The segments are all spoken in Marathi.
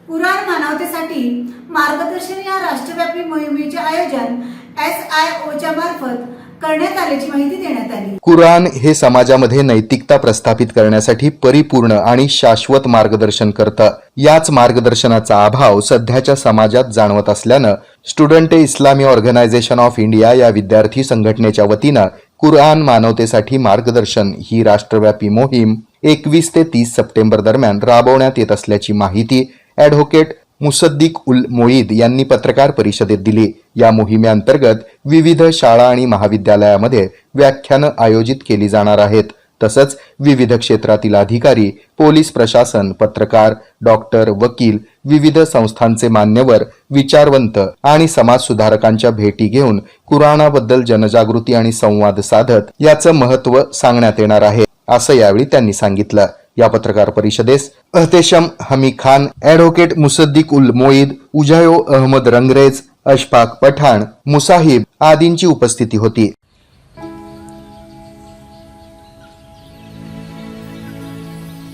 कुराण मानवतेसाठी मार्गदर्शन या राष्ट्रव्यापी मोहिमेचे आयोजन SIOच्या मार्फत करण्यात आल्याची माहिती देण्यात आली। कुराण हे समाजामध्ये नैतिकता प्रस्थापित करण्यासाठी परिपूर्ण आणि शाश्वत मार्गदर्शन करतं। याच मार्गदर्शनाचा अभाव सध्याच्या समाजात जाणवत असल्यानं स्टुडंट इस्लामी ऑर्गनायझेशन ऑफ इंडिया या विद्यार्थी संघटनेच्या वतीनं कुराण मानवतेसाठी मार्गदर्शन ही राष्ट्रव्यापी मोहीम 21 ते 30 सप्टेंबर दरम्यान राबवण्यात येत असल्याची माहिती ॲडव्होकेट मुसद्दिक उल मोईद यांनी पत्रकार परिषदेत दिली। या मोहिमेअंतर्गत विविध शाळा आणि महाविद्यालयामध्ये व्याख्यानं आयोजित केली जाणार आहेत। तसंच विविध क्षेत्रातील अधिकारी, पोलीस प्रशासन, पत्रकार, डॉक्टर, वकील, विविध संस्थांचे मान्यवर, विचारवंत आणि समाजसुधारकांच्या भेटी घेऊन कुराणाबद्दल जनजागृती आणि संवाद साधत याचं महत्त्व सांगण्यात येणार आहे, असं यावेळी त्यांनी सांगितलं। या पत्रकार परिषदेस अहतेशम हमी खान, ॲडव्होकेट मुसद्दिक उल मोईद, उजायो अहमद रंगरेज, अशफाक पठाण, मुसाहिब आदींची उपस्थिती होती।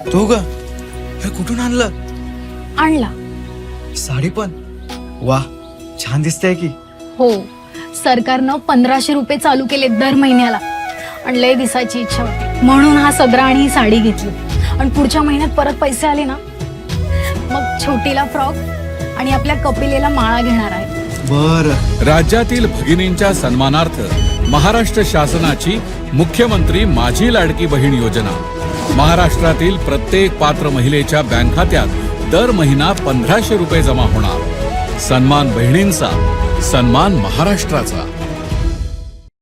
तो ग हे कुठून आणलं? आणला साडी पण वा, छान दिसते की। हो, सरकारनं 1500 रुपये चालू केले दर महिन्याला। आणि लय दिसायची इच्छा होती म्हणून हा सदरा आणि ही साडी घेतली। आणि पुढच्या महिन्यात परत पैसे आले ना, मग छोटीला फ्रॉक आणि आपल्या कपिलेला माळा घेणार आहे। बर, राज्यातील भगिनींच्या सन्मानार्थ महाराष्ट्र शासनाची मुख्यमंत्री माझी लाडकी बहीण योजना महाराष्ट्रातील प्रत्येक पात्र महिलेच्या बँक खात्यात दर महिना 1500 रुपये जमा होणार। सन्मान बहिणींचा, सन्मान महाराष्ट्राचा।